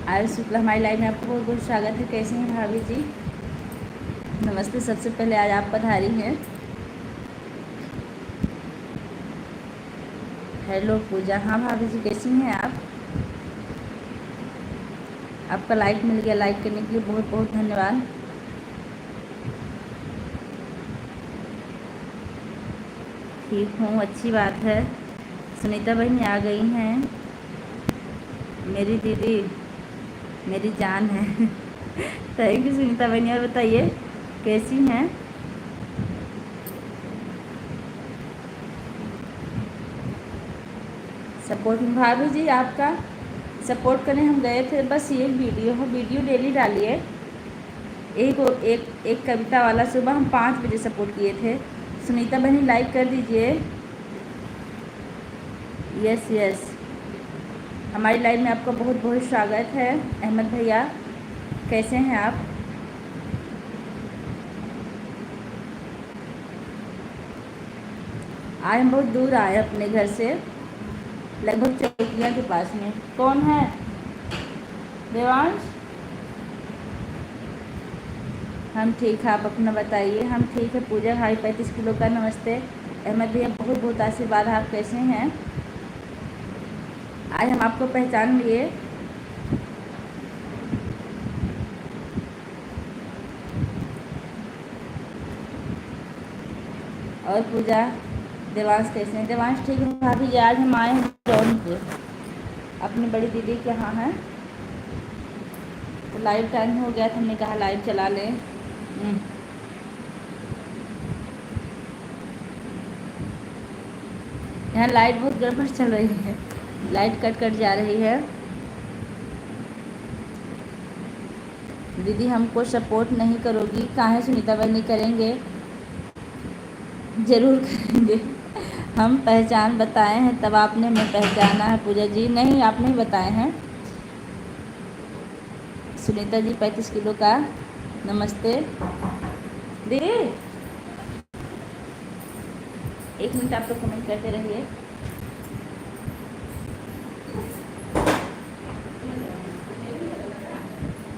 आयुष शुक्ला हमारी लाइव में आपको बहुत बहुत स्वागत है। कैसे हैं भाभी जी? नमस्ते। सबसे पहले आज आप पधारी हैं। हेलो पूजा। हाँ भाभी जी, कैसी हैं आप? आपका लाइक मिल गया, लाइक करने के लिए बहुत बहुत धन्यवाद। ठीक हूँ, अच्छी बात है। सुनीता बहन आ गई हैं। मेरी दीदी मेरी जान है। थैंक यू सुनीता बहन। और बताइए कैसी हैं? सपोर्ट में भाभी जी आपका सपोर्ट करने हम गए थे। बस ये वीडियो डेली डालिए। एक कविता वाला सुबह हम 5 बजे सपोर्ट किए थे। सुनीता बहनी लाइक कर दीजिए। यस यस, हमारी लाइव में आपका बहुत बहुत स्वागत है। अहमद भैया कैसे हैं आप? आज हम बहुत दूर आए अपने घर से, लगभग चौकिया के पास में। कौन है? देवांश। हम ठीक है, आप अपना बताइए। हम ठीक है। पूजा भाई 35 किलो का नमस्ते। अहमद भैया बहुत बहुत आशीर्वाद। आप कैसे हैं? आज हम आपको पहचान लिए। और पूजा, देवांश कैसे हैं? देवांश ठीक है भाभी जी। आज हम आए हैं जौनपुर, अपनी बड़ी दीदी के यहाँ हैं। तो लाइव टाइम हो गया था, हमने कहा लाइव चला लें। यहाँ लाइट बहुत गड़बड़ चल रही है, लाइट कट कट जा रही है। दीदी हमको सपोर्ट नहीं करोगी? काहे सुनीता बहनी, करेंगे, ज़रूर करेंगे। हम पहचान बताए हैं तब आपने हमें पहचाना है। पूजा जी नहीं, आप नहीं बताए हैं। सुनीता जी 35 किलो का नमस्ते। दीदी 1 मिनट आप लोग कमेंट करते रहिए।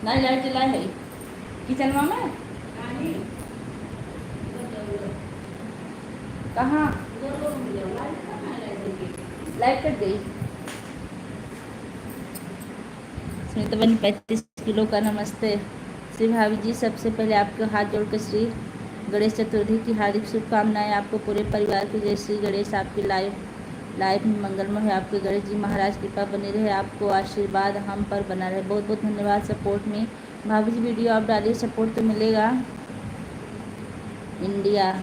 नहीं लाइट जलाए है किचन में कहाँ? लाइट कट गई। सुनीता बहन 35 किलो का नमस्ते। श्री भाभी जी सबसे पहले आपके हाथ जोड़कर श्री गणेश चतुर्थी की हार्दिक शुभकामनाएं। आपको पूरे परिवार की जय श्री गणेश। आपकी लाइफ में मंगलमय है। आपके गणेश जी महाराज कृपा बनी रहे, आपको आशीर्वाद हम पर बना रहे। बहुत बहुत धन्यवाद सपोर्ट में। भाभी जी वीडियो आप डालिए, सपोर्ट तो मिलेगा। इंडिया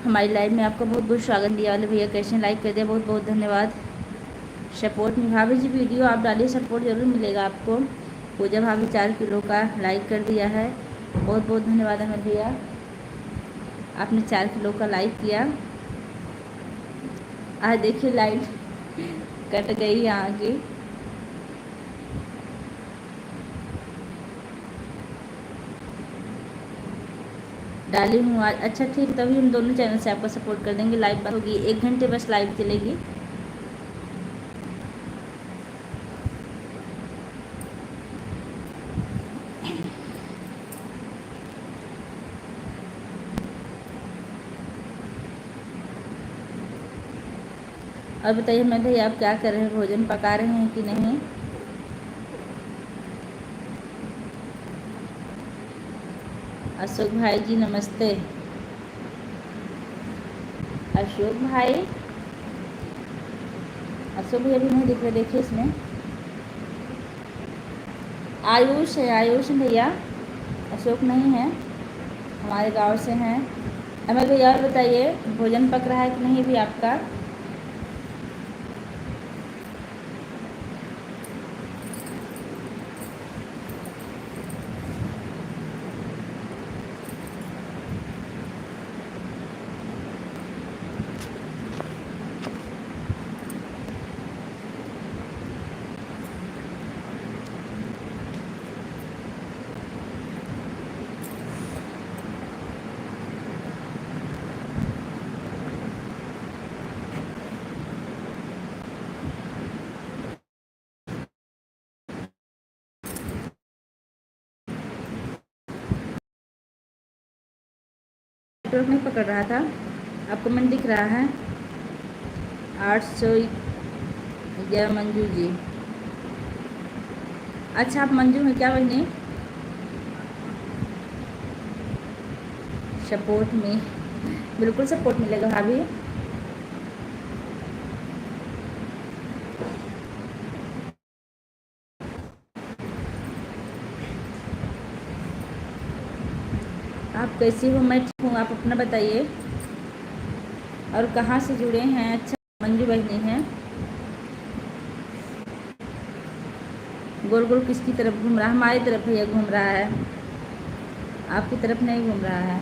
हमारी लाइव में आपका बहुत बहुत स्वागत। दिया वाले भैया कैसे लाइक कर दिया, बहुत बहुत धन्यवाद सपोर्ट में। भाभी जी वीडियो आप डालिए, सपोर्ट जरूर मिलेगा आपको। पूजा भाभी 4 किलो का लाइक कर दिया है, बहुत बहुत धन्यवाद अहमद भैया, आपने 4 किलो का लाइक किया। आज देखिए लाइट कट गई यहाँ की। डाली हूँ आज। अच्छा ठीक, तभी हम दोनों चैनल से आपको सपोर्ट कर देंगे। लाइव बंद होगी 1 घंटे बस लाइव चलेगी। और बताइए मैं भैया आप क्या कर रहे हैं? भोजन पका रहे हैं कि नहीं? अशोक भाई जी नमस्ते। अशोक भाई, अशोक भैया भी नहीं दिख रहे, देखिए इसमें। आयुष है, आयुष भैया, अशोक नहीं है, हमारे गांव से हैं। हमें भैया और बताइए भोजन पक रहा है कि नहीं भी आपका? नेटवर्क नहीं पकड़ रहा था। अब कमेंट दिख रहा है 811 मंजू जी। अच्छा आप मंजू हैं क्या बहनी? सपोर्ट में बिल्कुल सपोर्ट मिलेगा भाभी। आप कैसी हो? मैं ठीक हूँ, आप अपना बताइए और कहाँ से जुड़े हैं? अच्छा मंजू बहनी हैं। गोल गोल किसकी तरफ घूम रहा है? हमारी तरफ भैया घूम रहा है, आपकी तरफ नहीं घूम रहा है।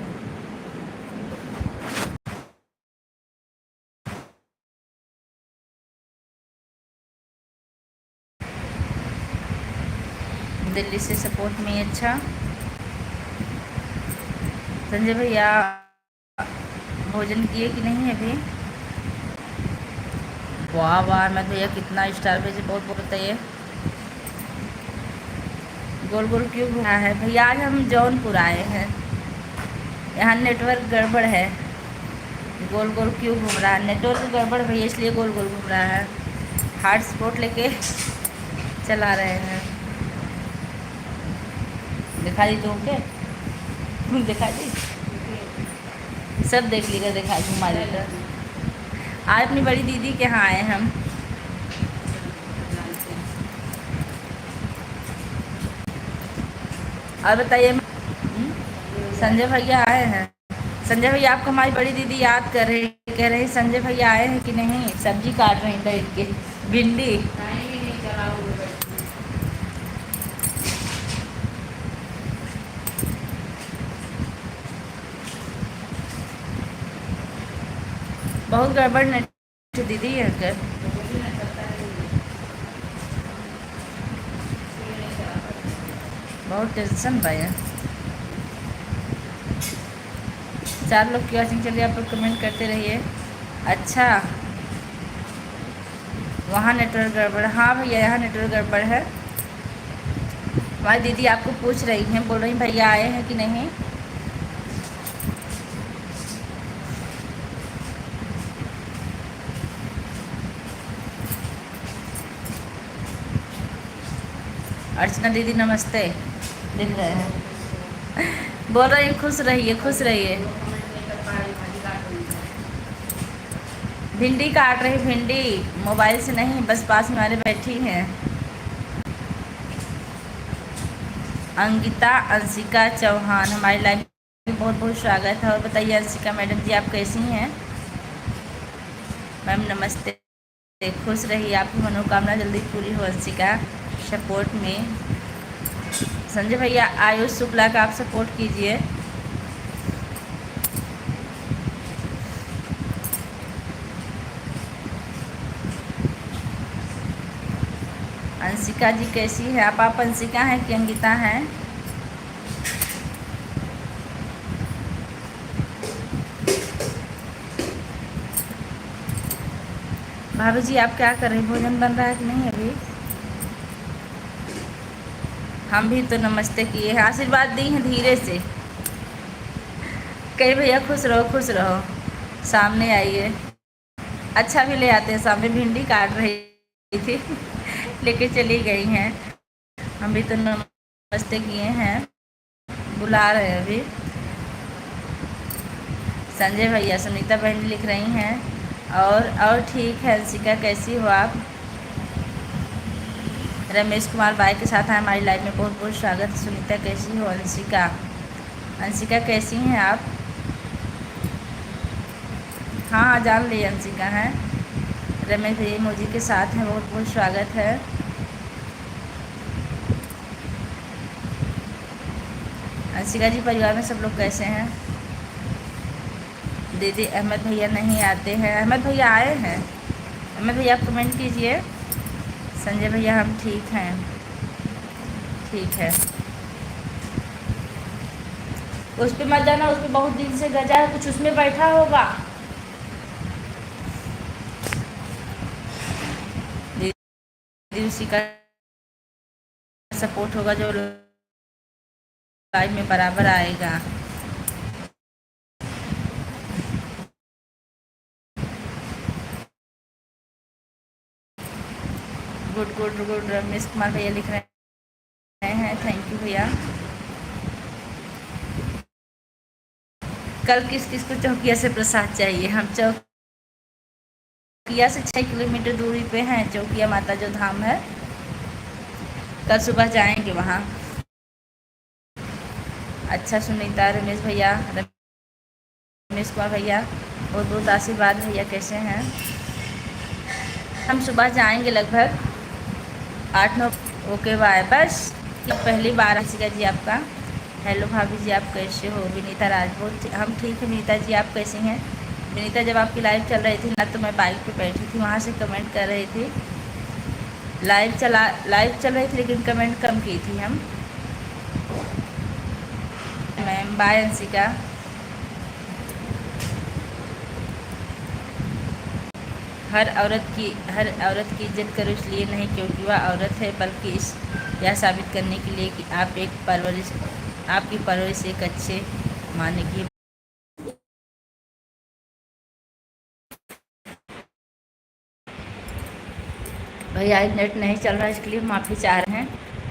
दिल्ली से सपोर्ट में। अच्छा संजय भैया भोजन किए कि नहीं अभी? वाह वाह मैं भैया कितना स्टार भेजे, बहुत बहुत बताइए। गोल गोल क्यों घूम रहा है भैया? आज हम जौनपुर आए हैं, यहाँ नेटवर्क गड़बड़ है। गोल गोल क्यों घूम रहा है? नेटवर्क गड़बड़ भैया इसलिए गोल गोल घूम रहा है। हॉटस्पॉट लेके चला रहे हैं। दिखा दी तुम के? दिखा दी, सब देख लीजिए, दिखा दी हमारे तरफ। आज अपनी बड़ी दीदी के यहाँ आए हम। और बताइए संजय भैया आए हैं? संजय भैया आपको हमारी बड़ी दीदी याद कर रहे, कह रहे संजय भैया आए हैं कि नहीं? सब्जी काट रही बैठ के, भिंडी। बहुत गड़बड़ नेट दीदी है कर। बहुत टेंशन भैया। 4 लोग की वॉचिंग चलिए, आप लोग कमेंट करते रहिए। अच्छा वहाँ नेटवर्क गड़बड़? हाँ भैया यहाँ नेटवर्क गड़बड़ है। हमारी दीदी आपको पूछ रही हैं, बोल रही भैया आए हैं कि नहीं। अर्चना दीदी नमस्ते, दिख रहे हैं। बोल रही खुश रहिए खुश रहिए। भिंडी काट रही, भिंडी मोबाइल से नहीं, बस पास में वाले बैठी हैं। अंकिता अंशिका चौहान हमारी लाइव में बहुत बहुत स्वागत है। और बताइए अंशिका मैडम जी आप कैसी हैं? मैम नमस्ते, खुश रहिए, आपकी मनोकामना जल्दी पूरी हो। अंशिका सपोर्ट में। संजय भैया आयुष शुक्ला का आप सपोर्ट कीजिए। अंशिका जी कैसी है आप अंशिका हैं कि अंकिता हैं? भाभी जी आप क्या कर रहे हैं? भोजन बन रहा है कि नहीं अभी? हम भी तो नमस्ते किए हैं, आशीर्वाद दी हैं धीरे से। कहीं भैया खुश रहो खुश रहो, सामने आइए। अच्छा भी ले आते हैं, सामने भिंडी काट रही थी लेके चली गई हैं। हम भी तो नमस्ते किए हैं, बुला रहे हैं अभी। संजय भैया सुनीता बहन लिख रही हैं। और ठीक है अंशिका कैसी हो आप? रमेश कुमार बाई के साथ है हमारी लाइव में, बहुत बहुत स्वागत है। सुनीता कैसी हो? अंशिका अंशिका कैसी हैं आप? हाँ हाँ जान ली अंशिका हैं। रमेश भैया मोजी के साथ हैं, बहुत बहुत स्वागत है। अंशिका जी परिवार में सब लोग कैसे हैं? दीदी अहमद भैया नहीं आते हैं? अहमद भैया आए हैं। अहमद भैया आप कमेंट कीजिए। संजय भैया हम ठीक हैं, ठीक है। उस पर मत जाना, उस पर बहुत दिन से गजा है, कुछ उसमें बैठा होगा। दीदी उसी का सपोर्ट होगा जो लाइव में बराबर आएगा। Good good good. Ramesh Kumar भैया लिख रहे हैं, थैंक यू भैया। कल किस किस को चौकिया से प्रसाद चाहिए? हम चौकिया से 6 किलोमीटर दूरी पे हैं, चौकिया माता जो धाम है, कल सुबह जाएंगे वहाँ। अच्छा सुनीता, रमेश भैया, रमेश कुमार भैया बहुत बहुत आशीर्वाद भैया, कैसे हैं? हम सुबह जाएंगे लगभग 8-9। Okay bye. बस पहली बार आशीगा जी आपका। हेलो भाभी जी, आप कैसे हो? विनीता राजपूत, हम ठीक है। विनीता जी आप कैसी हैं? विनीता, जब आपकी लाइव चल रही थी ना तो मैं बाइक पे बैठी थी, वहाँ से कमेंट कर रही थी। लाइव चल रही थी लेकिन कमेंट कम की थी हम। Ma'am bye. अंशिका, हर औरत की इज्जत करो, इसलिए नहीं क्योंकि वह औरत है, बल्कि यह साबित करने के लिए कि आपकी परवरिश एक अच्छे माने की। भैया आज नेट नहीं चल रहा है, इसके लिए माफ़ी चाह रहे हैं।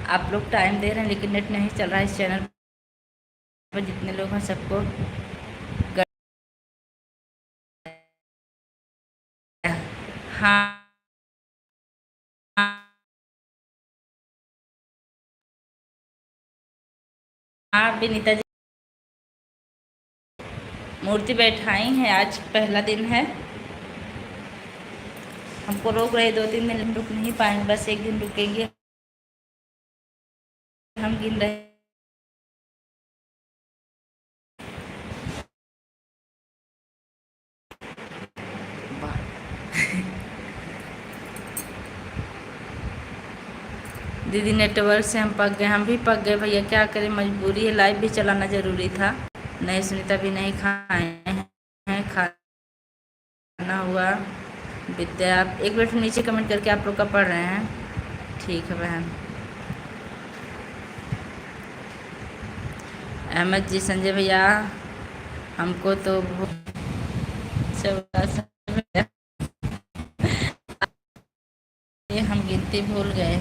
आप लोग टाइम दे रहे हैं लेकिन नेट नहीं चल रहा है इस चैनल पर। जितने लोग हैं सबको हाँ हाँ विनीता जी, मूर्ति बैठाई हैं, आज पहला दिन है। हमको रोक रहे 2-3 दिन, रुक नहीं पाएंगे, बस एक दिन रुकेंगे। हम गिन रहे दीदी नेटवर्क से हम पक गए। हम भी पक गए भैया, क्या करें, मजबूरी है, लाइव भी चलाना ज़रूरी था। नहीं सुनीता भी नहीं खाए हैं, खाना हुआ। विद्या, आप एक मिनट नीचे कमेंट करके आप लोग का पढ़ रहे हैं, ठीक है बहन। अहमद जी, संजय भैया, हमको तो हम गिनती भूल गए,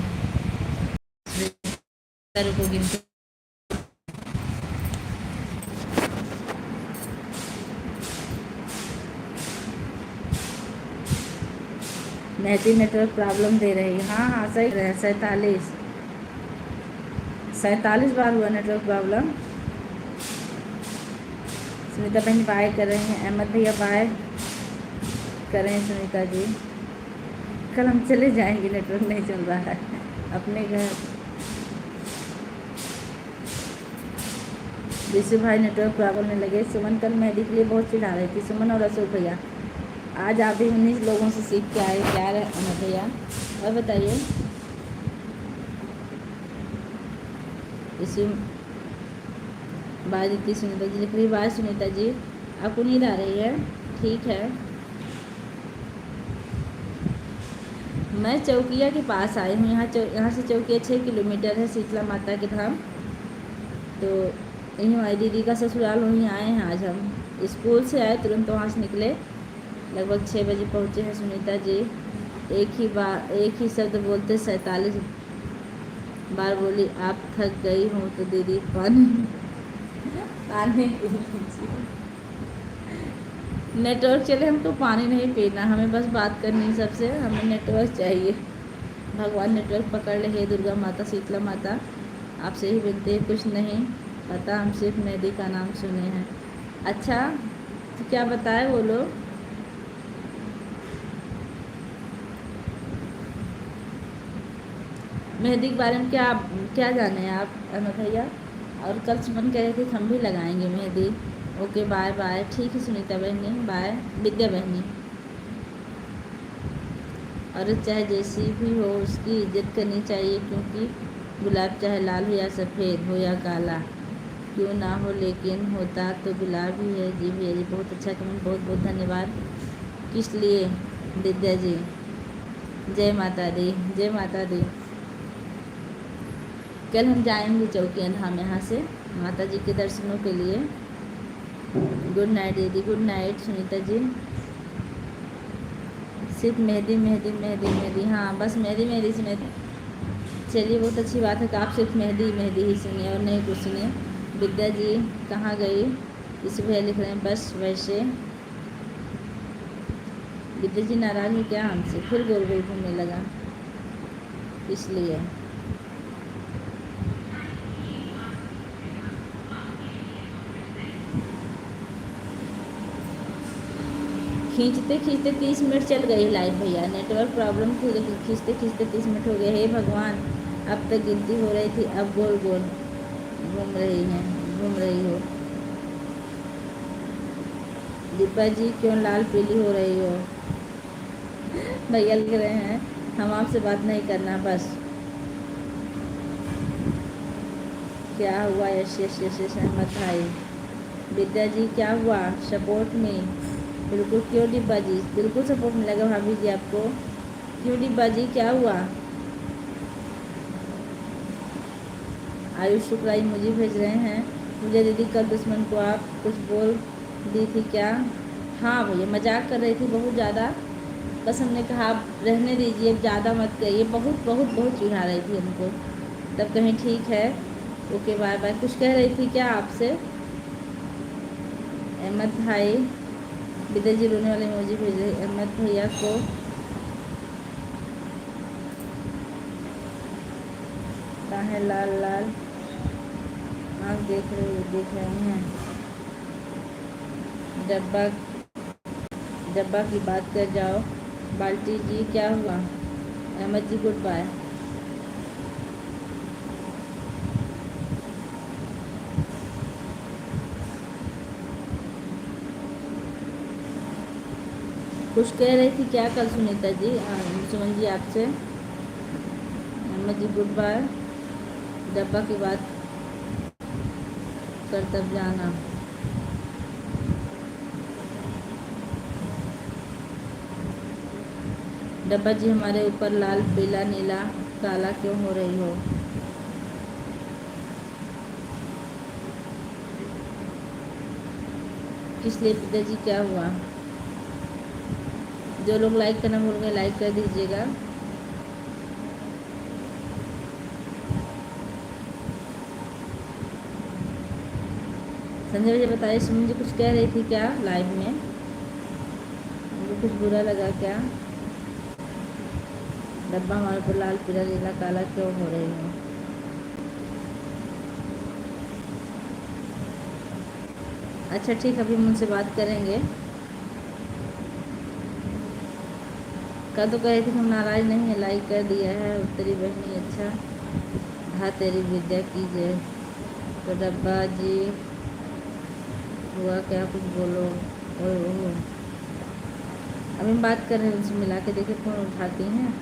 को गिनती। नेटी नेटवर्क प्रॉब्लम दे रही है। हाँ हाँ सही रहे, 47 बार हुआ नेटवर्क प्रॉब्लम। सुनीता बहन बाय कर रहे हैं, अहमद भैया बाय कर रहे हैं। सुनीता जी, कल हम चले जाएंगे, नेटवर्क नहीं चल रहा है अपने घर। विशु भाई नेटवर्क प्रॉब्लम में लगे। सुमन कल मेहंदी के लिए बहुत चिढ़ा रही थी, सुमन और अशोक भैया। आज आप भी 19 लोगों से सीख के आए, क्या है अमर भैया, और बताइए। इसी बात इतनी सुनीता जी लिख रही, बात सुनीता जी आपको नींद आ रही है? ठीक है। मैं चौकिया के पास आई हूँ, यहाँ से चौकिया 6 किलोमीटर है, शीतला माता के धाम। तो यहीं हमारी दीदी का ससुराल, वहीं आए हैं आज हम। स्कूल से आए, तुरंत वहाँ से निकले, लगभग 6 बजे पहुँचे हैं। सुनीता जी एक ही शब्द बोलते 47 बार बोली, आप थक गई हो तो दीदी पानी नेटवर्क चले, हमको पानी नहीं पीना, हमें बस बात करनी सबसे, हमें नेटवर्क चाहिए। भगवान नेटवर्क पकड़ ले, हे दुर्गा माता, शीतला माता, आपसे ही विनती है, कुछ नहीं पता, हम सिर्फ मेहंदी का नाम सुने हैं। अच्छा तो क्या बताए वो लोग? मेहंदी के बारे में क्या जाने हैं आप अहमद भैया? और कल सुमन कह रहे थे हम भी लगाएंगे मेहंदी। ओके बाय बाय, ठीक है सुनीता बहनी, बाय। विद्या बहनी, और चाहे जैसी भी हो उसकी इज्जत करनी चाहिए, क्योंकि गुलाब चाहे लाल हो या सफ़ेद हो या काला क्यों ना हो, लेकिन होता तो गुलाब ही है। जी भैया जी, बहुत अच्छा कमेंट, बहुत बहुत धन्यवाद। किस लिए विद्या जी? जय माता दी, जय माता दी। कल हम जाएंगे चौकिया धाम यहाँ से माता जी के दर्शनों के लिए। गुड नाइट दीदी, गुड नाइट सुनीता जी। सिर्फ मेहंदी मेहंदी मेहंदी मेहंदी, हाँ बस मेहंदी मेहंदी सुने। चलिए बहुत अच्छी बात है कि आप सिर्फ मेहंदी मेहंदी ही सुनिए और नहीं कुछ सुनिए। विद्या जी कहाँ गई? इसी भैया लिख रहे हैं बस वैसे। विद्या जी नाराज है क्या हमसे? फिर गोल गोल घूमने लगा इसलिए। खींचते खींचते 30 मिनट चल गई लाइव भैया, नेटवर्क प्रॉब्लम थी लेकिन खींचते खींचते 30 मिनट हो गए। हे भगवान, अब तक गिनती हो रही थी, अब गोल गोल घूम रही हैं, घूम रही हो। दीपा जी क्यों लाल पीली हो रही हो? भैया लिख रहे हैं हम आपसे बात नहीं करना बस। क्या हुआ? यश यश यश यश अहमद भाई। विद्या जी क्या हुआ? सपोर्ट में बिल्कुल। क्यों डिब्बा जी? बिल्कुल सपोर्ट मिलेगा भाभी जी आपको। क्यों डिब्बा जी क्या हुआ? आयुष शुक्ला मुझे भेज रहे हैं, मुझे दीदी कल दुश्मन को आप कुछ बोल दी थी क्या? हाँ भैया मजाक कर रही थी बहुत ज़्यादा, बस हमने कहा आप रहने दीजिए, अब ज़्यादा मत करिए। बहुत बहुत बहुत चिढ़ा रही थी हमको। तब कहीं ठीक है, ओके बाय बाय। कुछ कह रही थी क्या आपसे? अहमद भाई विद्या जी रोने वाले इमोजी भेज रहे अहमद भैया को। कहाँ है लाल लाल आँख देख रहे हैं? डब्बा डब्बा की बात कर जाओ। बाल्टी जी क्या हुआ? अहमद जी गुड बाय। कुछ कह रही थी क्या कल सुनीता जी, सुमन जी आपसे? अहमद जी गुड बाय। डब्बा की बात कर तब जाना। डब्बा जी हमारे ऊपर लाल पीला नीला काला क्यों हो रही हो? किस लिए पिता जी क्या हुआ? जो लोग लाइक करना भूल गए लाइक कर दीजिएगा। संजय जी बताइए, सुमन जी कुछ कह रही थी क्या लाइव में? उनको कुछ बुरा लगा क्या? डब्बा हमारे ऊपर लाल पीला नीला काला क्यों हो रही हो? अच्छा ठीक, अभी हम उनसे बात करेंगे। कल तो कह रही थी हम नाराज नहीं है, लाइक कर दिया है तेरी बहनी। अच्छा हाँ तेरी विद्या की जय। तो डब्बा जी हुआ क्या? कुछ बोलो। ओह अभी हम बात कर रहे हैं उनसे, मिला के देखिए फ़ोन उठाती हैं।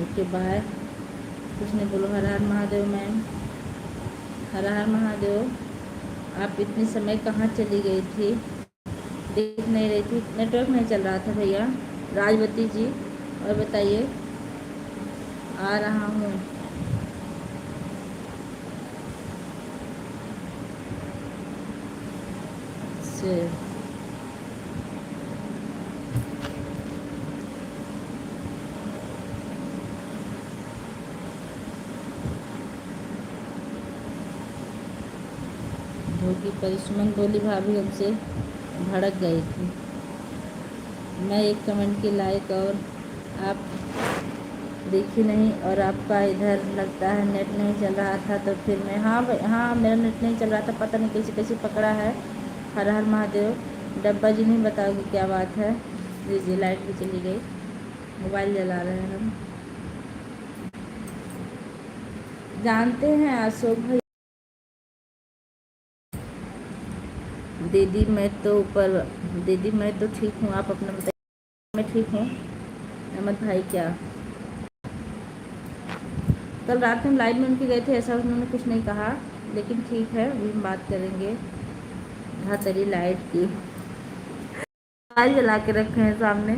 Okay bye. कुछ नहीं बोलो। हर हर महादेव मैम, हर हर महादेव। आप इतने समय कहाँ चली गई थी? दिख नहीं रही थी, नेटवर्क नहीं चल रहा था भैया। राजवती जी और बताइए। आ रहा हूँ। से धोखी परिश्रम बोली भाभी हमसे भड़क गई थी। मैं एक कमेंट की लाइक और आप देखी नहीं, और आपका इधर लगता है नेट नहीं चल रहा था तो फिर मैं हाँ मेरा नेट नहीं चल रहा था, पता नहीं कैसे कैसे पकड़ा है। हर हर महादेव। डब्बा जी नहीं बताओगे क्या बात है? जी जी लाइट भी चली गई, मोबाइल जला रहे हैं हम। जानते हैं अशोक भाई। दीदी मैं तो ऊपर, दीदी मैं तो ठीक हूँ, आप अपना बताइए। मैं ठीक हूँ। अहमद भाई क्या कल रात में हम लाइव में उनके गए थे, ऐसा उन्होंने कुछ नहीं कहा, लेकिन ठीक है अभी हम बात करेंगे। हाँ तेरी लाइट की मोबाइल जला के रखे हैं सामने,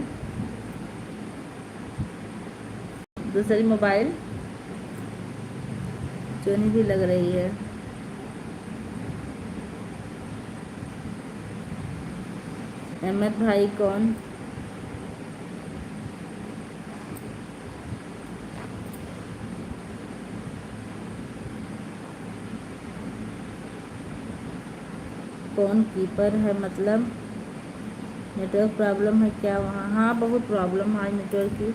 दूसरी मोबाइल चोनी भी लग रही है। अहमद भाई कौन? कौन कीपर है मतलब? नेटवर्क प्रॉब्लम है क्या वहाँ? हाँ बहुत प्रॉब्लम है नेटवर्क की।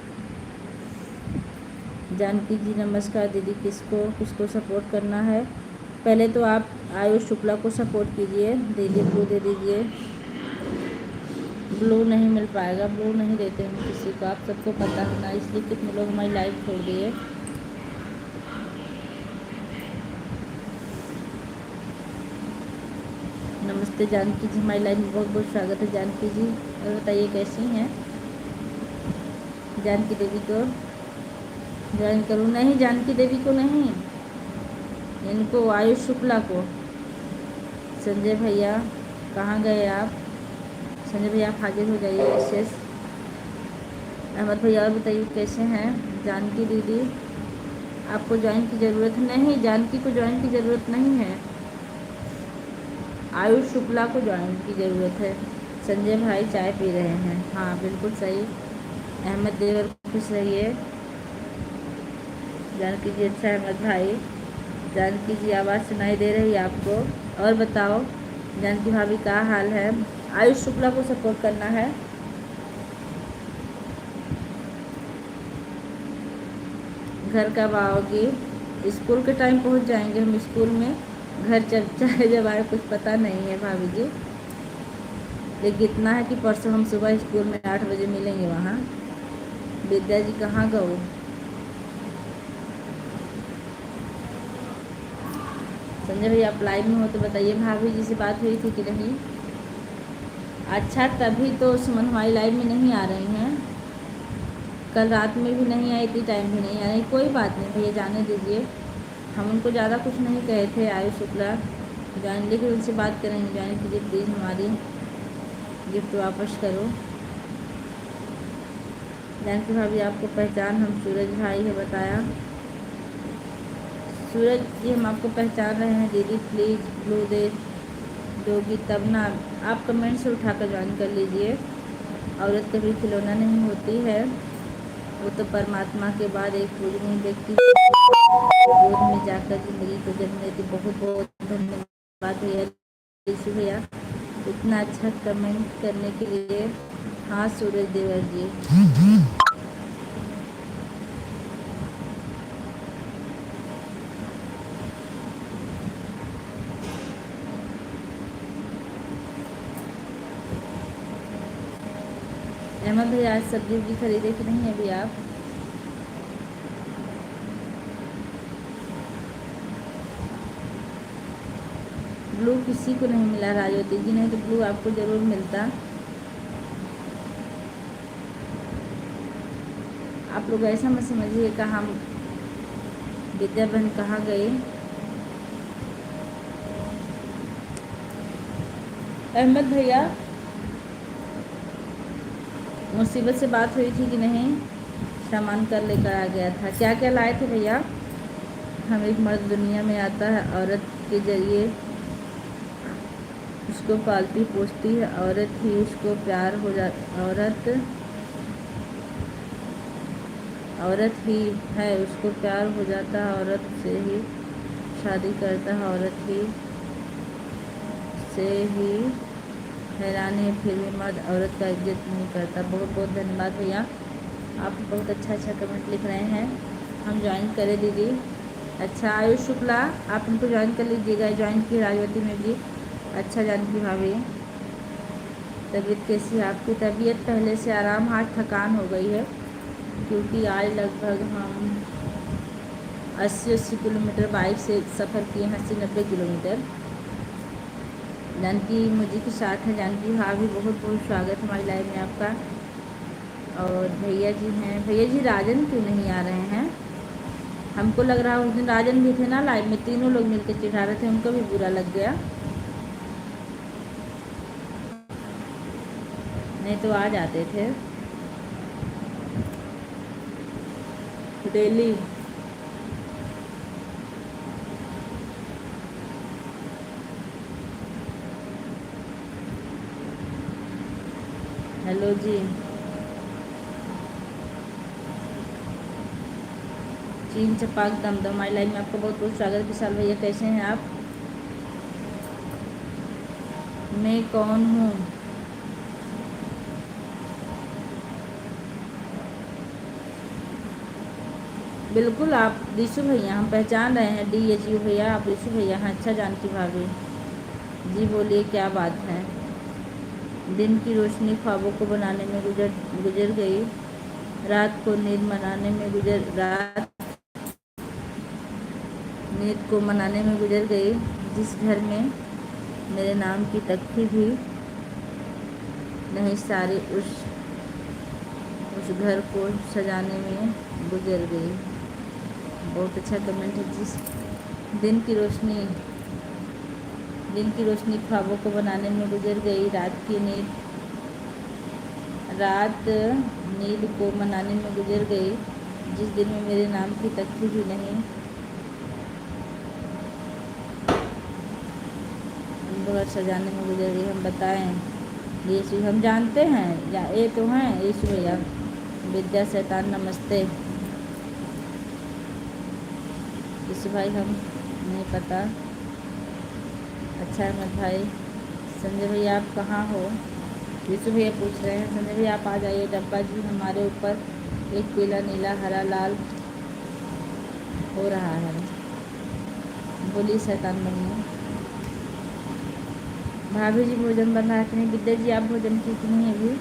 जानकी जी नमस्कार दीदी। किसको सपोर्ट करना है? पहले तो आप आयुष शुक्ला को सपोर्ट कीजिए। दीदी ब्लू दे दीजिए। ब्लू नहीं मिल पाएगा, ब्लू नहीं देते हम किसी को, आप सबको पता है ना, इसलिए कितने लोग हमारी लाइव छोड़ दिए। नमस्ते जानकी जी, हमारी लाइव में बहुत बहुत स्वागत है जानकी जी। और बताइए कैसी हैं? जानकी देवी को ज्वाइन करूँ? नहीं जानकी देवी को नहीं, इनको आयुष शुक्ला को। संजय भैया कहाँ गए आप? संजय भैया आप हाजिर हो जाइए। एस अहमद भैया और बताइए कैसे हैं? जानकी दीदी आपको ज्वाइन की ज़रूरत नहीं, जानकी को ज्वाइन की ज़रूरत नहीं है, आयुष शुक्ला को ज्वाइन की ज़रूरत है। संजय भाई चाय पी रहे हैं, हाँ बिल्कुल सही। अहमद देवर खुश रहिए। जानकी जी अच्छा अहमद भाई। जानकी जी आवाज़ सुनाई दे रही है आपको? और बताओ जानकी भाभी का हाल है? आयुष शुक्ला को सपोर्ट करना है। घर कब आओगी? स्कूल के टाइम पहुंच जाएंगे हम स्कूल में, घर चाहे जब आए कुछ पता नहीं है भाभी जी, लेकिन इतना है कि परसों हम सुबह स्कूल में 8 बजे मिलेंगे वहाँ। विद्या जी कहाँ गए? संजय भैया आप लाइव में हो तो बताइए भाभी जी से बात हुई थी कि नहीं? अच्छा तभी तो सुमन हमारी लाइव में नहीं आ रही हैं, कल रात में भी नहीं आई थी, टाइम भी नहीं आ रही। कोई बात नहीं भैया जाने दीजिए, हम उनको ज़्यादा कुछ नहीं कहे थे। आयुष शुक्ला ज्वाइन, लेकिन उनसे बात करेंगे। ज्वाइन कीजिए प्लीज़, हमारी गिफ्ट वापस करो। जानकी भाभी आपको पहचान? हम सूरज भाई है बताया। सूरज जी हम आपको पहचान रहे हैं दीदी, प्लीज़ ब्लू दे दोगी तब ना। आप कमेंट से उठाकर ज्वाइन कर लीजिए। औरत कभी खिलौना नहीं होती है, वो तो परमात्मा के बाद एक पूजनीय व्यक्ति गोद में जाकर जिंदगी को जन्म देती। बहुत बहुत धन्यवाद भैया ऋषि भैया इतना अच्छा कमेंट करने के लिए। हाँ सूरज देवर जी अहमद भैया आज सब्जी भी खरीदे कि नहीं अभी आप? ब्लू किसी को नहीं मिला राजवती जी, नहीं तो ब्लू आपको ज़रूर मिलता। आप लोग ऐसा मत समझिए कि हम विद्या बहन कहाँ गई। अहमद भैया मुसीबत से बात हुई थी कि नहीं? सामान कर लेकर आ गया था। क्या क्या लाए थे भैया? हम एक मर्द दुनिया में आता है, औरत के जरिए उसको पालती पोसती है, औरत ही उसको प्यार हो जा औरत ही है उसको प्यार हो जाता है, औरत से ही शादी करता है, औरत ही से ही हैरानी है, फिर भी मर्द औरत का इज्जत नहीं करता। बहुत बहुत धन्यवाद भैया, आप बहुत अच्छा कमेंट लिख रहे हैं। हम ज्वाइन करें दीदी? अच्छा आयुष शुक्ला आप उनको ज्वाइन कर लीजिएगा, ज्वाइन की राजवती में भी। अच्छा जानकी भाभी तबीयत कैसी है आपकी? तबीयत पहले से आराम, आज थकान हो गई है क्योंकि आज लगभग हम 80 किलोमीटर बाइक से सफ़र किए हैं, 80-90 किलोमीटर। जानकी मुझे के साथ है। जानकी भाभी बहुत बहुत स्वागत हमारी लाइव में आपका। और भैया जी हैं, भैया जी राजन क्यों नहीं आ रहे हैं? हमको लग रहा उस दिन राजन भी थे ना लाइव में, तीनों लोग मिलकर चिढ़ा रहे थे, उनको भी बुरा लग गया, नहीं तो आ जाते थे डेली। हेलो जी, चीन चपाक दमदम हमारी लाइव में आपका बहुत बहुत स्वागत है। विशाल भैया कैसे हैं आप? मैं कौन हूँ? बिल्कुल आप ऋषु भैया, हम पहचान रहे हैं, DHU भैया, आप ऋषु भैया हैं। अच्छा जानकी भाभी जी, बोलिए क्या बात है? दिन की रोशनी ख्वाबों को बनाने में गुजर गई, रात को नींद मनाने में नींद को मनाने में गुजर गई, जिस घर में मेरे नाम की तख्ती भी नहीं, सारी उस घर को सजाने में गुजर गई। बहुत अच्छा कमेंट है। जिस दिन की रोशनी ख्वाबों को बनाने में गुजर गई, रात नींद को मनाने में गुजर गई, जिस दिन में मेरे नाम की तख्ती भी नहीं, घर सजाने में गुजर गई। हम बताएं ये हम जानते हैं या ये तो हैं यीशु भैया। विद्या शैतान नमस्ते। यीशु भाई हम नहीं पता। अच्छा अहमद भाई। संजय भैया आप कहाँ हो? यीशु भैया पूछ रहे हैं। संजय भैया आप आ जाइए। डब्बा जी हमारे ऊपर एक पीला नीला हरा लाल हो रहा है, बोली शैतान बनिए। भाभी जी भोजन बन रहा है कि नहीं? विद्या जी आप भोजन की कि नहीं अभी?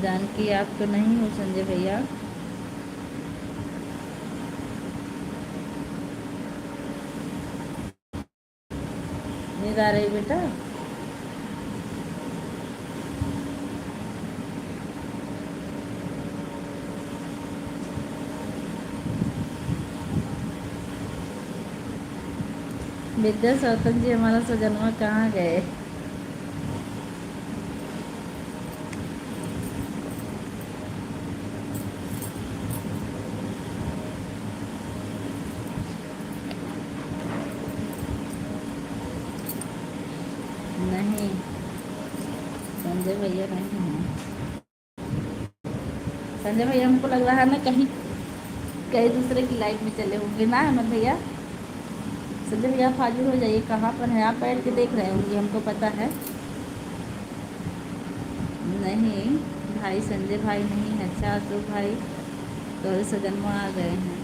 जानकी आप तो नहीं हो संजय भैया। नींद आ रही बेटा? विद्या सौतन जी हमारा सजनवा कहाँ गए? नहीं संजय भैया नहीं हैं। संजय भैया हमको लग रहा है ना कहीं कहीं दूसरे की लाइफ में चले होंगे ना अहमद भैया। संजय भैया आप हाजिर हो जाइए। कहाँ पर हैं आप? बैठ के देख रहे होंगे, हमको पता है। नहीं भाई संजय भाई नहीं है। अच्छा तो भाई तो सजन्मा आ गए हैं।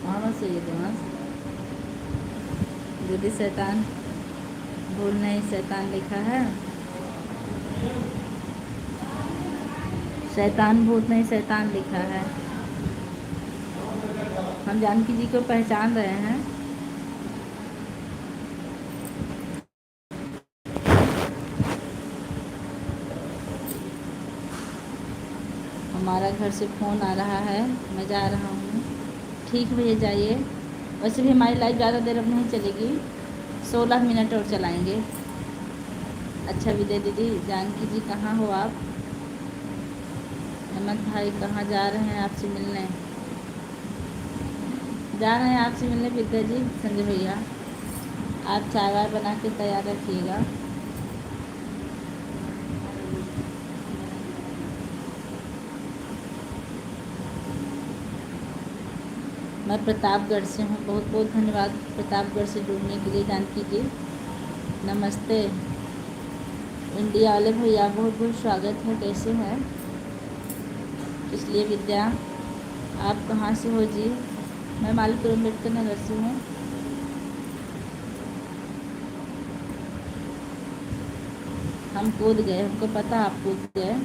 वहाँ से ये दिमाग दीदी शैतान भूल नहीं, शैतान लिखा है। शैतान भूत नहीं, शैतान लिखा है। हम जानकी जी को पहचान रहे हैं। हमारा घर से फ़ोन आ रहा है, मैं जा रहा हूँ। ठीक भैया जाइए। वैसे भी हमारी लाइफ ज़्यादा देर अब नहीं चलेगी, 16 मिनट और चलाएंगे। अच्छा विजय दीदी। जानकी जी कहाँ हो आप? अहमद भाई कहाँ जा रहे हैं आपसे मिलने? जा रहे हैं आपसे मिलने विद्या जी। संजय भैया आप चाय वाय बना के तैयार रखिएगा। मैं प्रतापगढ़ से हूँ। बहुत बहुत धन्यवाद प्रतापगढ़ से जुड़ने के लिए जानकी जी। नमस्ते इंडिया वाले भैया, बहुत बहुत स्वागत है। कैसे हैं? इसलिए विद्या आप कहाँ से हो जी? मैं मालिकपुर अम्बेडकर नगर से हूँ। हम कूद गए, हमको पता आप कूद गए।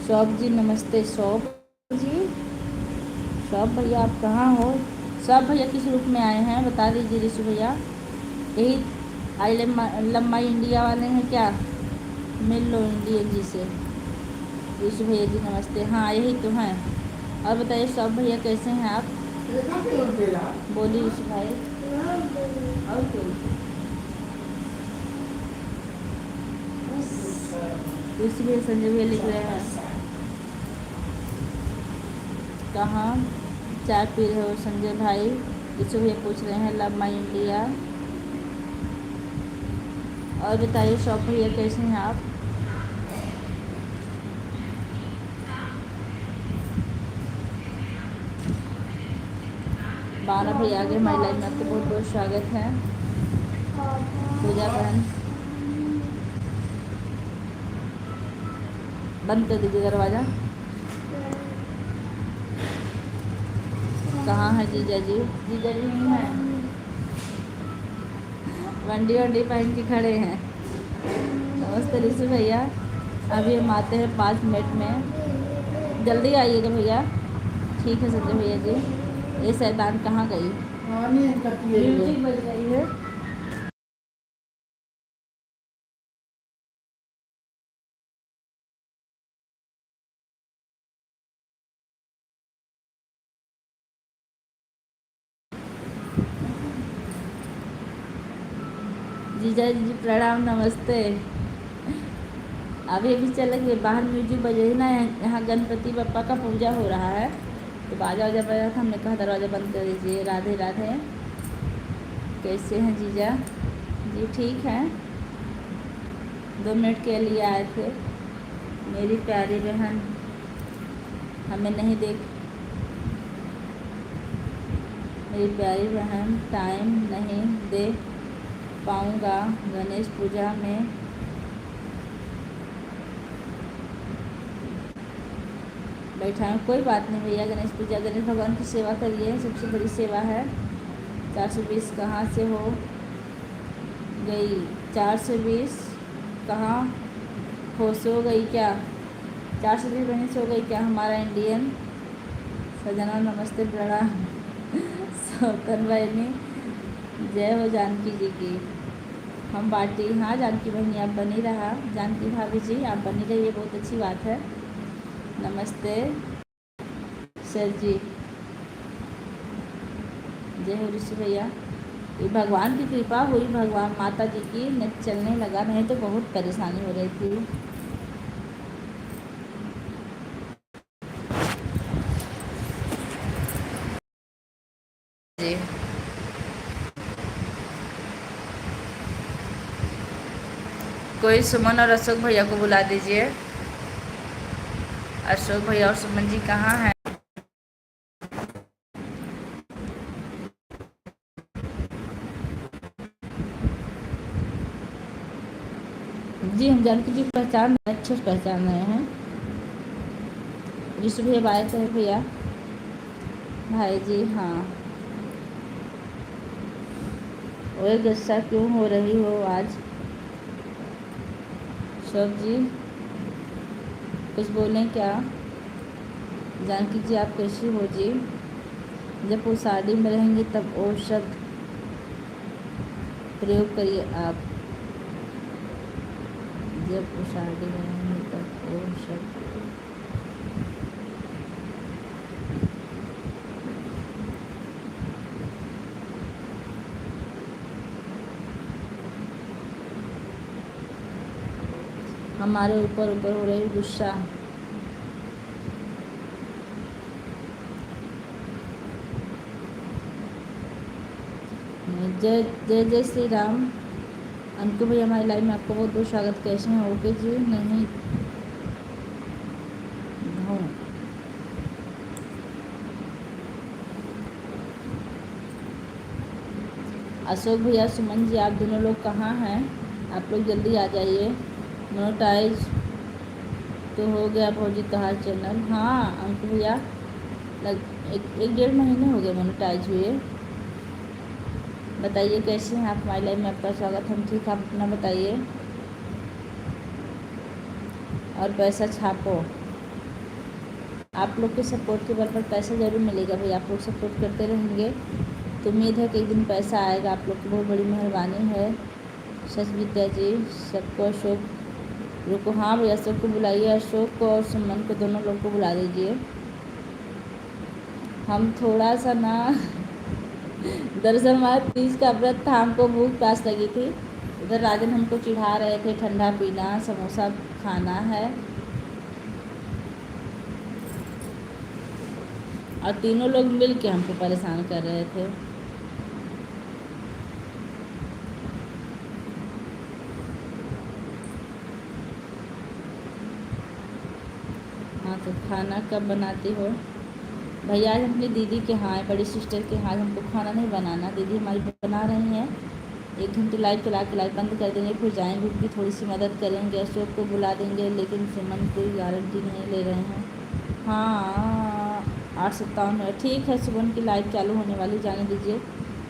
शौक जी नमस्ते। शौक जी, शौक भैया आप कहाँ हो? शौक भैया किस रूप में आए हैं बता दीजिए ऋषि भैया। यही आई लम्बा इंडिया वाले हैं क्या? मिल लो इंडिया जी से। ऋषि भैया जी नमस्ते। हाँ यही तो हैं। और बताइए शौक भैया कैसे हैं आप? बोलिए ऋषि भाई। और कोई ऋषि भैया संजय भैया लिख रहे हैं कहाँ चाय पी रहे हो संजय भाई? ऋषि भैया पूछ रहे हैं लव माई इंडिया। और बताइए शौक भैया कैसे हैं आप? बारह भैया आगे हमारी लाइफ में आपको बहुत बहुत स्वागत है। पूजा बहन बंद कर दीजिए दरवाज़ा। कहाँ है जीजा जी? जीजा जी नहीं है, वंडी वंडी पहन के खड़े हैं। नमस्ते ऋषि भैया। अभी हम आते हैं 5 मिनट में, जल्दी आइएगा भैया। ठीक है संजय भैया जी। ये शैतान कहाँ गई? म्यूजिक बज रही है। जीजा जी प्रणाम नमस्ते। अभी अभी चले गए बाहर, म्यूजिक बज रही ना, यहाँ गणपति बप्पा का पूजा हो रहा है तो बाजा वाजा बजा था। हमने कहा दरवाज़ा बंद कर दीजिए। राधे राधे। कैसे हैं जीजा जी? ठीक है, 2 मिनट के लिए आए थे। मेरी प्यारी बहन हमें नहीं देख, मेरी प्यारी बहन टाइम नहीं दे पाऊँगा गणेश पूजा में। बैठा हूँ, कोई बात नहीं भैया। गणेश पूजा, गणेश भगवान की सेवा करिए, सबसे बड़ी सेवा है। 420 कहाँ से हो गई? 420 कहाँ हो, सो गई क्या? 420 बहनी सो गई क्या? हमारा इंडियन सजना नमस्ते प्रणाम। सौतन बहनी जय हो जानकी जी की। हम बाटी, हाँ जानकी बहनी आप बनी रहा। जानकी भाभी जी आप बनी रहिए, बहुत अच्छी बात है। नमस्ते सर जी। जय हो ऋषि भैया। ये भगवान की कृपा हुई, भगवान माता जी की नेट चलने लगा, नहीं तो बहुत परेशानी हो रही थी। जी कोई सुमन और अशोक भैया को बुला दीजिए। अशोक भैया और सुमन जी कहाँ हैं? जी हम जानकी जी पहचान अच्छे से पहचान रहे हैं। ऋषि भैया बाय थे भैया। भाई जी हाँ। और गुस्सा क्यों हो रही हो आज? शोक जी कुछ बोलें क्या? जानकी जी आप कैसी हो जी? जब वो साड़ी में रहेंगी तब वो शब्द प्रयोग करिए आप। जब वो साड़ी में रहेंगी तब वो शब्द। हमारे ऊपर ऊपर हो रही गुस्सा। जय जय जय श्री राम। अंकु भैया हमारी लाइफ में आपको बहुत बहुत स्वागत। कैसे हैं? ओके जी। नहीं हूँ अशोक भैया, सुमन जी, आप दोनों लोग कहाँ हैं? आप लोग जल्दी आ जाइए। मोनेटाइज तो हो गया भौजी तहार चैनल। हाँ अंक भैया, एक डेढ़ महीने हो गए मोनेटाइज हुए। बताइए कैसे हैं आप? हमारी लाइफ में आपका स्वागत। हम ठीक, आप अपना बताइए। और पैसा छापो। आप लोग के सपोर्ट के बल पर पैसा ज़रूर मिलेगा भाई। आप लोग सपोर्ट करते रहेंगे तो उम्मीद है कि एक दिन पैसा आएगा। आप लोग की बहुत बड़ी मेहरबानी है। सच विद्या जी, सबको अशोक, रुको, हाँ भैया अशोक को बुलाइए। अशोक को और सुमन को, दोनों लोग को बुला दीजिए। हम थोड़ा सा ना दरअसल हमारा 30 का व्रत था, हमको भूख प्यास लगी थी। उधर राजन हमको चिढ़ा रहे थे, ठंडा पीना, समोसा खाना है, और तीनों लोग मिल के हमको परेशान कर रहे थे। हाँ तो खाना कब बनाती हो? भैया आज अपनी दीदी के यहाँ है, बड़ी सिस्टर के यहाँ। हमको खाना नहीं बनाना, दीदी हमारी बना रही हैं। 1 घंटे लाइव चला के लाइव बंद कर देंगे, फिर जाएंगे, उनकी थोड़ी सी मदद करेंगे। अशोक को बुला देंगे, लेकिन सुमन कोई गारंटी नहीं ले रहे हैं। हाँ 8:57 है, ठीक है। सुमन की लाइव चालू होने वाली, जाने दीजिए।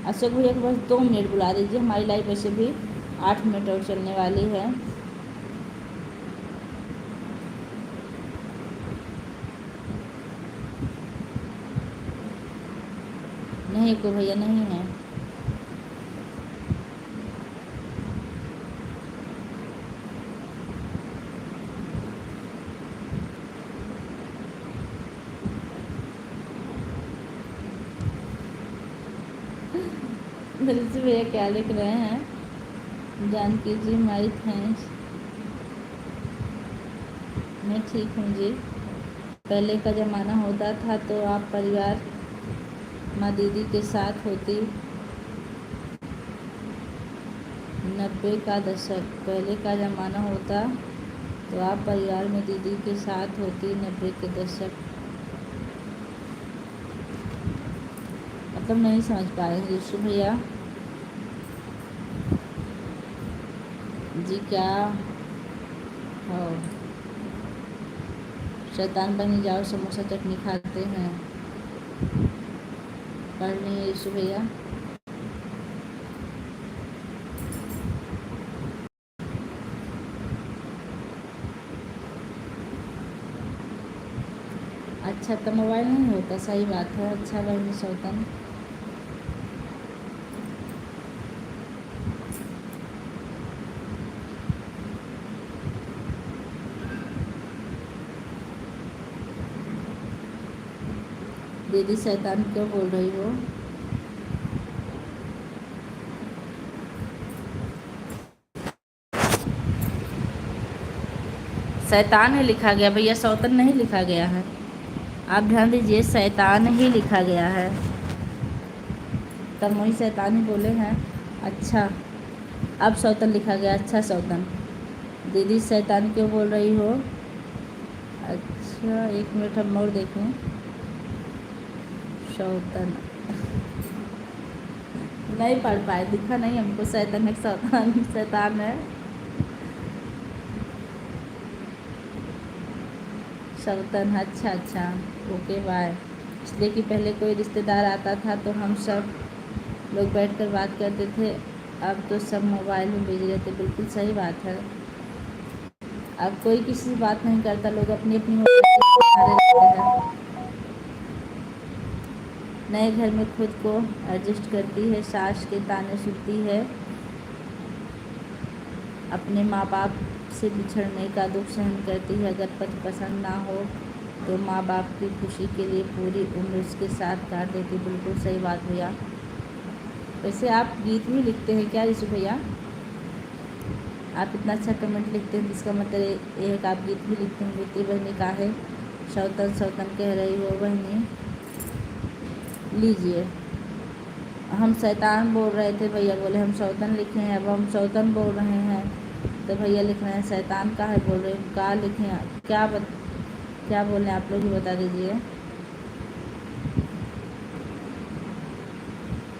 अशोक भैया को बस 2 मिनट बुला दीजिए, हमारी लाइव वैसे भी 8 मिनट और चलने वाली है। नहीं को भैया नहीं है। मेरे से भैया क्या लिख रहे हैं? जानकी जी माई थैंक्स। मैं ठीक हूँ जी। पहले का ज़माना होता था तो आप परिवार माँ दीदी के साथ होती। 90 का दशक, पहले का ज़माना होता तो आप परिवार में दीदी के साथ होती। 90 के दशक, मतलब नहीं समझ पा रहे हैं यीशु भैया जी। क्या हो? शैतान बनी जाओ, समोसा चटनी खाते हैं। पढ़ रही है यीशु भैया। अच्छा तो मोबाइल नहीं होता, सही बात है। अच्छा बहनी सौतन, दीदी शैतान क्यों बोल रही हो? शैतान ही लिखा गया भैया, सौतन नहीं लिखा गया है। आप ध्यान दीजिए, शैतान ही लिखा गया है। तब वही शैतान ही बोले हैं। अच्छा अब सौतन लिखा गया। अच्छा सौतन, दीदी शैतान क्यों बोल रही हो? अच्छा 1 मिनट हम और देखें। सौतन नहीं पढ़ पाए, दिखा नहीं हमको। शैतान है, सौतन शैतान है। सौतन, अच्छा अच्छा, ओके बाय। इसलिए कि पहले कोई रिश्तेदार आता था तो हम सब लोग बैठकर बात करते थे, अब तो सब मोबाइल में बिजी रहते। बिल्कुल सही बात है। अब कोई किसी से बात नहीं करता, लोग अपनी अपनी मोबाइल रहते हैं। नए घर में खुद को एडजस्ट करती है, सास के ताने सुनती है, अपने माँ बाप से बिछड़ने का दुख सहन करती है। अगर पति पसंद ना हो तो माँ बाप की खुशी के लिए पूरी उम्र उसके साथ काट देती। बिल्कुल सही बात भैया। वैसे आप गीत भी लिखते हैं क्या यीशु भैया? आप इतना अच्छा कमेंट लिखते हैं, जिसका मतलब ये है कि आप गीत भी लिखते हैं। बेटी बहनी का है, सौतन सौतन कह रही हो बहनी। लीजिए, हम शैतान बोल रहे थे, भैया बोले हम सौतन लिखे हैं। अब हम सौतन बोल रहे हैं तो भैया लिख रहे हैं शैतान का है बोल रहे हैं। क्या लिखें, क्या बोल रहे हैं आप लोग ही बता दीजिए।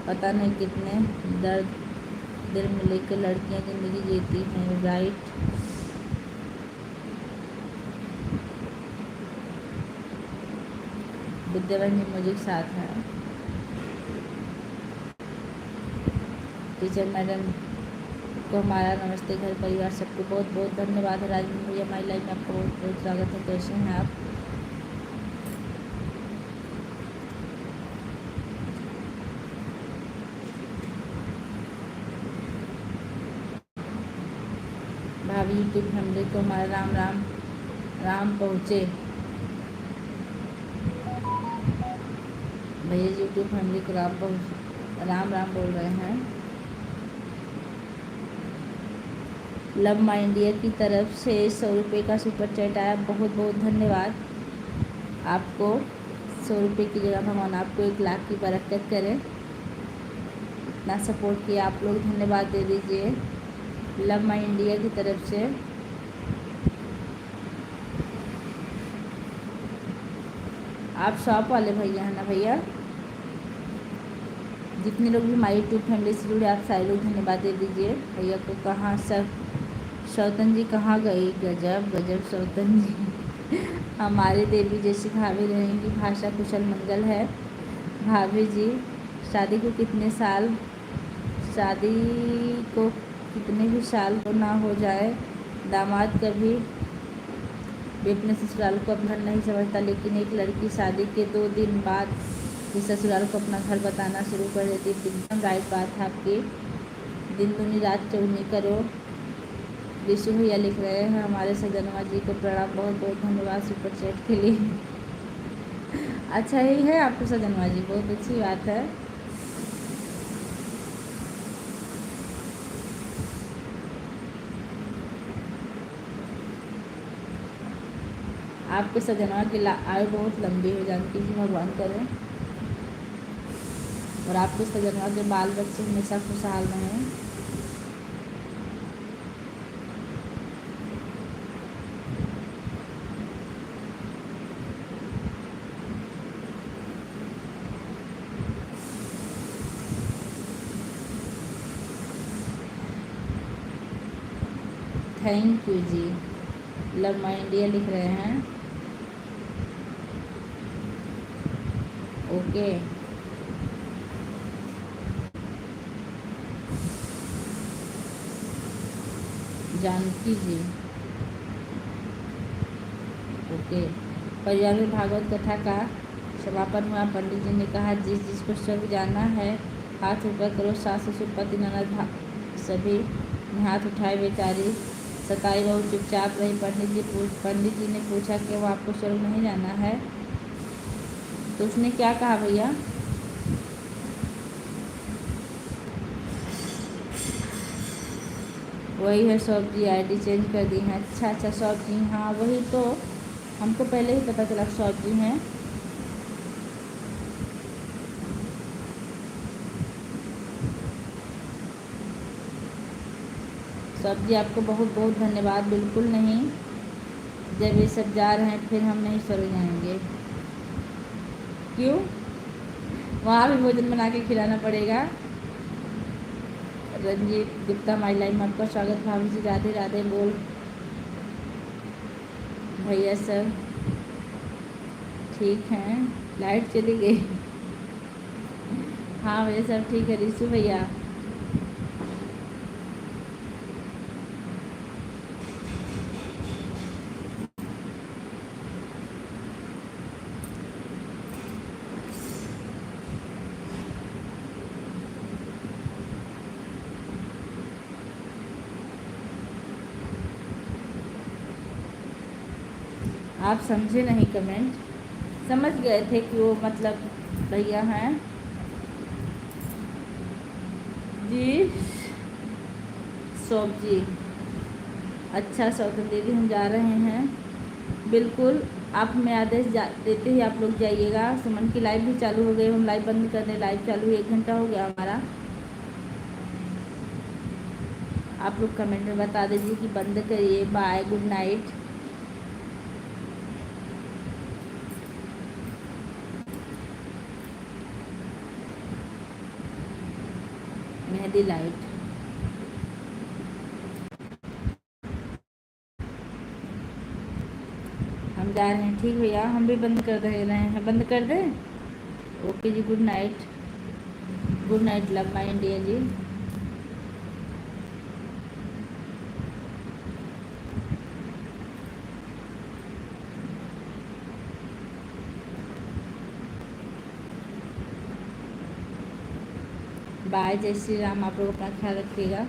पता नहीं कितने दर्द दिल में लेकर लड़कियां ज़िंदगी जीती हैं, राइट। विद्यावन जी म्यूजिक साथ है। टीचर मैडम को हमारा नमस्ते, घर परिवार सबको बहुत बहुत धन्यवाद है। राजवीर भैया हमारी लाइफ में आपका बहुत बहुत स्वागत है। कैसे हैं आप? भाभी यूट्यूब फैमिली को हमारा राम राम राम पहुँचे। भैया जी यूट्यूब फैमिली को राम राम बोल रहे हैं। लव माई इंडिया की तरफ से 100 रुपये का सुपर चैट आया, बहुत बहुत धन्यवाद आपको। 100 रुपये की जगह भगवान आपको 1 लाख की बरकत करें। इतना सपोर्ट किया आप लोग, धन्यवाद दे दीजिए लव माई इंडिया की तरफ से। आप शॉप वाले भैया हैं ना भैया? जितने लोग भी हमारी यूट्यूब फैमिली से जुड़े आप सारे लोग धन्यवाद दे दीजिए भैया को। कहाँ सब सौतन जी कहाँ गई? गजब गजब सौतन जी हमारे देवी जैसी भाभी रहेंगी, भाषा कुशल मंगल है। भाभी जी शादी को कितने साल, शादी को कितने भी साल को ना हो जाए, दामाद कभी भी अपने ससुराल को अपना नहीं समझता, लेकिन एक लड़की शादी के 2 दिन बाद ही ससुराल को अपना घर बताना शुरू कर देती। एकदम राइट बात है आपकी। दिन दूनी रात चौगनी करो। विशु भैया लिख रहे हैं हमारे सजनवा जी को प्रणाम, बहुत बहुत धन्यवाद सुपर चैट के लिए। अच्छा ही है आपको सजनवा जी, बहुत अच्छी बात है। आपके सजनवा की आयु बहुत लंबी हो, जानकी जी भगवान करें। और आपके सजनवा के बाल बच्चे हमेशा खुशहाल रहें। थैंक यू जी। लव माई इंडिया लिख रहे हैं, ओके। जानकी जी, ओके। परिवार में भागवत कथा का समापन हुआ। पंडित जी ने कहा जिस जिसको स्वर्ग जाना है हाथ ऊपर करो। सास ससुर पति ननद सभी ने हाथ उठाए। बेचारी सताई बहू चुपचाप रही। पंडित जी ने पूछा कि वो आपको स्वर्ग नहीं जाना है? तो उसने क्या कहा भैया? वही है शॉप जी, आईडी चेंज कर दी है। अच्छा अच्छा शॉप जी, हाँ वही तो हमको पहले ही पता चला शॉप जी हैं। शॉप जी आपको बहुत बहुत धन्यवाद। बिल्कुल नहीं, जब ये सब जा रहे हैं फिर हम नहीं स्वर्ग जाएंगे। क्यों? वहाँ भी भोजन बना के खिलाना पड़ेगा। रंजीत गुप्ता माई लाइफ में आपका स्वागत। भाभी जी राधे राधे बोल भैया सर ठीक हैं। लाइट चली गई। हाँ भैया सब ठीक है। रिशु भैया आप समझे नहीं कमेंट, समझ गए थे कि वो मतलब भैया हैं जी। शॉप जी अच्छा सौतन दीदी हम जा रहे हैं। बिल्कुल आप हमें आदेश देते ही आप लोग जाइएगा। सुमन की लाइव भी चालू हो गई, हम लाइव बंद कर दें। लाइव चालू 1 घंटा हो गया हमारा। आप लोग कमेंट में बता दीजिए कि बंद करिए। Bye, good night. मेहंदी लाइट। हम जा रहे हैं, ठीक भैया, हम भी बंद कर रहे हैं, बंद कर दें। ओके जी, good night, good night love my India जी। बाय, जय श्री राम। आप लोग अपना ख्याल रखिएगा।